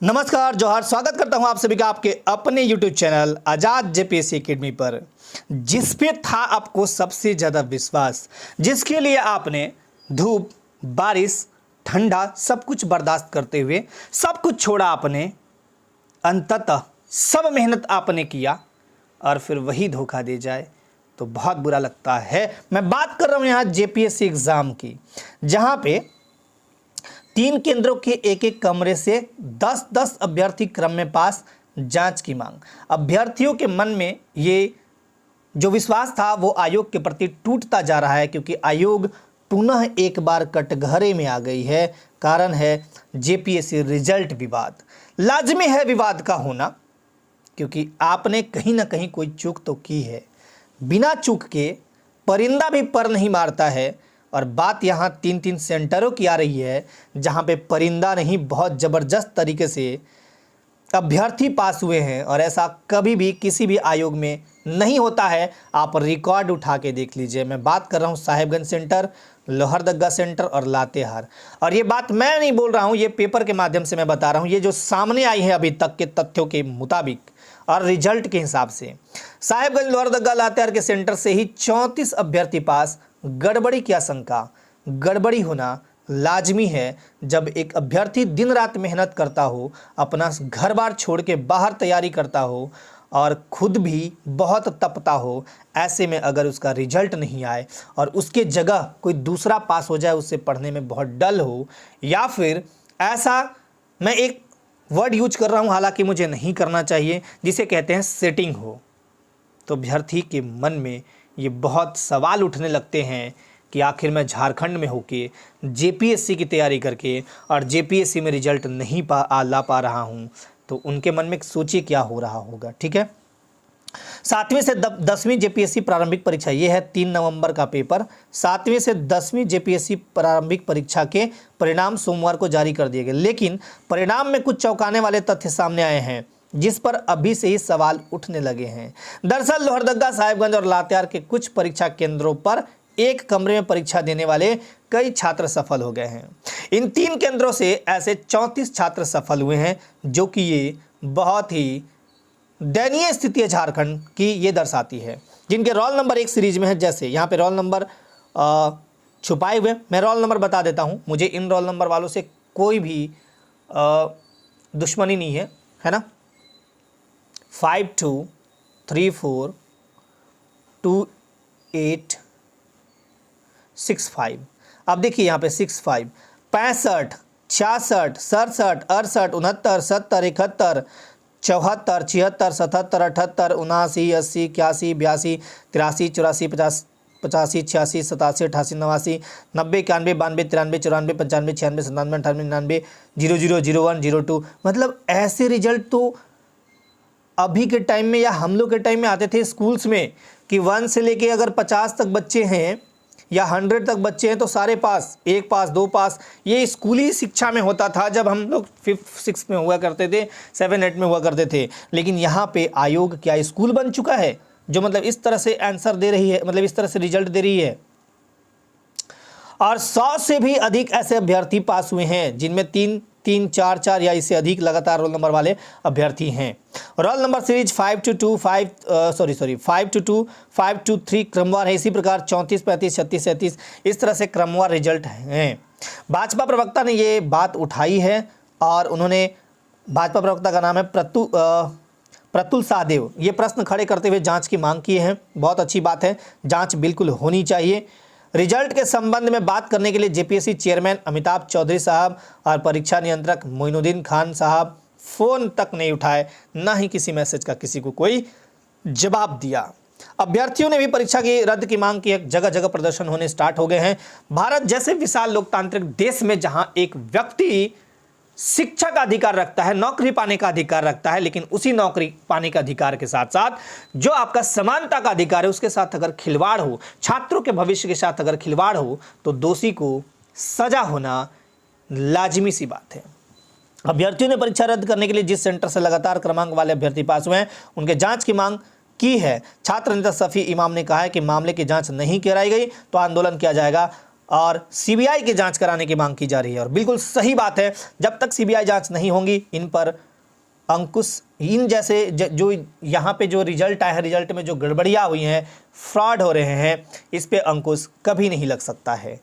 नमस्कार, जोहार। स्वागत करता हूं आप सभी का आपके अपने YouTube चैनल आजाद जेपीएससी एकेडमी पर, जिस पे था आपको सबसे ज़्यादा विश्वास, जिसके लिए आपने धूप, बारिश, ठंडा सब कुछ बर्दाश्त करते हुए सब कुछ छोड़ा आपने, अंततः सब मेहनत आपने किया और फिर वही धोखा दे जाए तो बहुत बुरा लगता है। मैं बात कर रहा हूं यहाँ जेपीएससी एग्ज़ाम की, जहाँ पे 3 केंद्रों के एक एक कमरे से 10-10 अभ्यर्थी क्रम में पास, जांच की मांग। अभ्यर्थियों के मन में ये जो विश्वास था वो आयोग के प्रति टूटता जा रहा है, क्योंकि आयोग पुनः एक बार कटघरे में आ गई है। कारण है जेपीएससी रिजल्ट विवाद। लाजमी है विवाद का होना, क्योंकि आपने कहीं ना कहीं कोई चूक तो की है। बिना चूक के परिंदा भी पर नहीं मारता है। और बात यहाँ 3-3 सेंटरों की आ रही है, जहाँ पे परिंदा नहीं, बहुत ज़बरदस्त तरीके से अभ्यर्थी पास हुए हैं। और ऐसा कभी भी किसी भी आयोग में नहीं होता है। आप रिकॉर्ड उठा के देख लीजिए। मैं बात कर रहा हूँ साहिबगंज सेंटर, लोहरदगा सेंटर और लातेहार। और ये बात मैं नहीं बोल रहा हूँ, ये पेपर के माध्यम से मैं बता रहा हूँ। ये जो सामने आई है अभी तक के तथ्यों के मुताबिक और रिजल्ट के हिसाब से, साहिबगंज, लोहरदगा, लातेहार के सेंटर से ही 34 अभ्यर्थी पास। गड़बड़ी की आशंका, गड़बड़ी होना लाजमी है। जब एक अभ्यर्थी दिन रात मेहनत करता हो, अपना घर बार छोड़ के बाहर तैयारी करता हो और खुद भी बहुत तपता हो, ऐसे में अगर उसका रिजल्ट नहीं आए और उसके जगह कोई दूसरा पास हो जाए, उससे पढ़ने में बहुत डल हो, या फिर ऐसा, मैं एक वर्ड यूज कर रहा हूँ हालांकि मुझे नहीं करना चाहिए, जिसे कहते हैं सेटिंग हो, तो अभ्यर्थी के मन में ये बहुत सवाल उठने लगते हैं कि आखिर मैं झारखंड में होके जेपीएससी की तैयारी करके और जेपीएससी में रिजल्ट नहीं ला पा रहा हूँ, तो उनके मन में सोचिए क्या हो रहा होगा। ठीक है, 7वीं से 10वीं जेपीएससी प्रारंभिक परीक्षा, ये है 3 नवंबर का पेपर। 7वीं से 10वीं जेपीएससी प्रारंभिक परीक्षा के परिणाम सोमवार को जारी कर दिए गए, लेकिन परिणाम में कुछ चौंकाने वाले तथ्य सामने आए हैं, जिस पर अभी से ही सवाल उठने लगे हैं। दरअसल लोहरदगा, साहिबगंज और लातेहार के कुछ परीक्षा केंद्रों पर एक कमरे में परीक्षा देने वाले कई छात्र सफल हो गए हैं। इन 3 केंद्रों से ऐसे 34 छात्र सफल हुए हैं, जो कि ये बहुत ही दयनीय स्थिति है झारखंड की, ये दर्शाती है। जिनके रोल नंबर एक सीरीज में है, जैसे यहाँ पे रोल नंबर छुपाए हुए, मैं रोल नंबर बता देता हूँ। मुझे इन रोल नंबर वालों से कोई भी दुश्मनी नहीं है ना। 52342865। अब देखिए यहाँ पे 65, 65, 66, 67, 68, 69, 70, 71, 74, 76, 77, 78, 79, 80, 81, 82, 83, 84, 50, 85, 86, 87, 88, 89, 90, 91, 92, 93, 94, 95, 96, 97, 98, 99, 00, 01, 02। मतलब ऐसे रिजल्ट तो अभी के टाइम में या हम लोग के टाइम में आते थे स्कूल्स में, कि 1 से लेके अगर 50 तक बच्चे हैं या 100 तक बच्चे हैं तो सारे पास, 1 पास, 2 पास। ये स्कूली शिक्षा में होता था जब हम लोग 5th-6th में हुआ करते थे, 7-8 में हुआ करते थे। लेकिन यहाँ पे आयोग क्या स्कूल बन चुका है जो मतलब इस तरह से आंसर दे रही है, मतलब इस तरह से रिजल्ट दे रही है। और 100 से भी अधिक ऐसे अभ्यर्थी पास हुए हैं, जिनमें 3, 4 या इससे अधिक लगातार रोल नंबर वाले अभ्यर्थी हैं। रोल नंबर सीरीज 5-2, 5-2, 5-3 क्रमवार है। इसी प्रकार 34, 35, 36, 37 इस तरह से क्रमवार रिजल्ट हैं। भाजपा प्रवक्ता ने ये बात उठाई है और उन्होंने, भाजपा प्रवक्ता का नाम है प्रतुल सहदेव, ये प्रश्न खड़े करते हुए जांच की मांग की है। बहुत अच्छी बात है, जांच बिल्कुल होनी चाहिए। रिजल्ट के संबंध में बात करने के लिए जेपीएससी चेयरमैन अमिताभ चौधरी साहब और परीक्षा नियंत्रक मोइनुद्दीन खान साहब फ़ोन तक नहीं उठाए, ना ही किसी मैसेज का किसी को कोई जवाब दिया। अभ्यर्थियों ने भी परीक्षा की रद्द की मांग की। जगह जगह प्रदर्शन होने स्टार्ट हो गए हैं। भारत जैसे विशाल लोकतांत्रिक देश में, जहां एक व्यक्ति शिक्षा का अधिकार रखता है, नौकरी पाने का अधिकार रखता है, लेकिन उसी नौकरी पाने के अधिकार के साथ साथ जो आपका समानता का अधिकार है, उसके साथ अगर खिलवाड़ हो, छात्रों के भविष्य के साथ अगर खिलवाड़ हो, तो दोषी को सजा होना लाजिमी सी बात है। अभ्यर्थियों ने परीक्षा रद्द करने के लिए जिस सेंटर से लगातार क्रमांक वाले अभ्यर्थी पास हुए हैं, उनके जांच की मांग की है। छात्र नेता शफी इमाम ने कहा है कि मामले की जांच नहीं कराई गई तो आंदोलन किया जाएगा। और सीबीआई की जांच कराने की मांग की जा रही है। और बिल्कुल सही बात है, जब तक सीबीआई जांच नहीं होगी इन पर अंकुश, इन जैसे जो यहाँ पे जो रिजल्ट आया है, रिजल्ट में जो गड़बड़ियाँ हुई हैं, फ्रॉड हो रहे हैं, इस पे अंकुश कभी नहीं लग सकता है।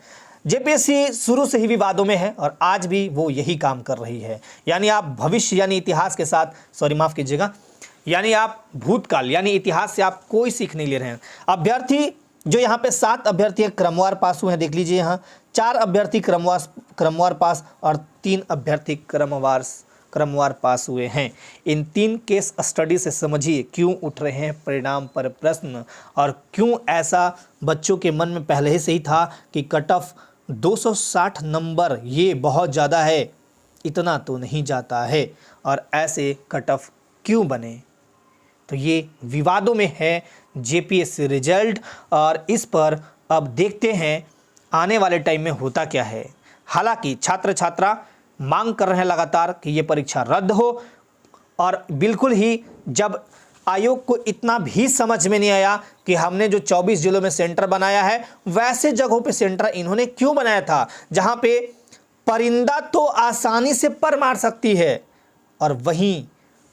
जेपीएससी शुरू से ही विवादों में है और आज भी वो यही काम कर रही है। यानी आप भविष्य यानी इतिहास के साथ, सॉरी माफ़ कीजिएगा, यानी आप भूतकाल यानी इतिहास से आप कोई सीख नहीं ले रहे हैं। अभ्यर्थी जो यहाँ पे 7 अभ्यर्थी क्रमवार पास हुए हैं, देख लीजिए यहाँ 4 अभ्यर्थी क्रमवार पास और 3 अभ्यर्थी क्रमवार पास हुए हैं। इन 3 केस स्टडी से समझिए क्यों उठ रहे हैं परिणाम पर प्रश्न और क्यों ऐसा बच्चों के मन में पहले से ही था कि कट ऑफ 260 नंबर ये बहुत ज़्यादा है, इतना तो नहीं जाता है, और ऐसे कट ऑफ क्यों बने। तो ये विवादों में है जेपीएससी रिजल्ट और इस पर अब देखते हैं आने वाले टाइम में होता क्या है। हालांकि छात्र छात्रा मांग कर रहे हैं लगातार कि ये परीक्षा रद्द हो, और बिल्कुल ही जब आयोग को इतना भी समझ में नहीं आया कि हमने जो 24 जिलों में सेंटर बनाया है वैसे जगहों पे सेंटर इन्होंने क्यों बनाया था जहां पे परिंदा तो आसानी से पर मार सकती है, और वहीं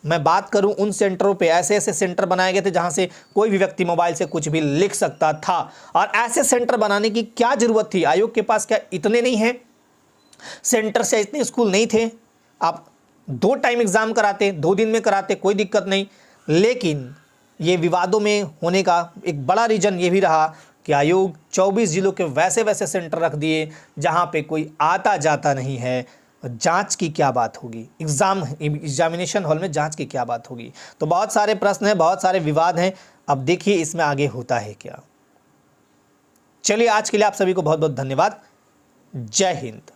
मैं बात करूं उन सेंटरों पे ऐसे ऐसे सेंटर बनाए गए थे जहां से कोई भी व्यक्ति मोबाइल से कुछ भी लिख सकता था। और ऐसे सेंटर बनाने की क्या जरूरत थी? आयोग के पास क्या इतने नहीं हैं सेंटर से, इतने स्कूल नहीं थे? आप 2 टाइम एग्जाम कराते, 2 दिन में कराते, कोई दिक्कत नहीं। लेकिन ये विवादों में होने का एक बड़ा रीजन ये भी रहा कि आयोग 24 जिलों के वैसे वैसे सेंटर रख दिए जहां पे कोई आता जाता नहीं है। जांच की क्या बात होगी, एग्जामिनेशन हॉल में जांच की क्या बात होगी? तो बहुत सारे प्रश्न हैं, बहुत सारे विवाद हैं। अब देखिए इसमें आगे होता है क्या। चलिए आज के लिए आप सभी को बहुत बहुत धन्यवाद। जय हिंद।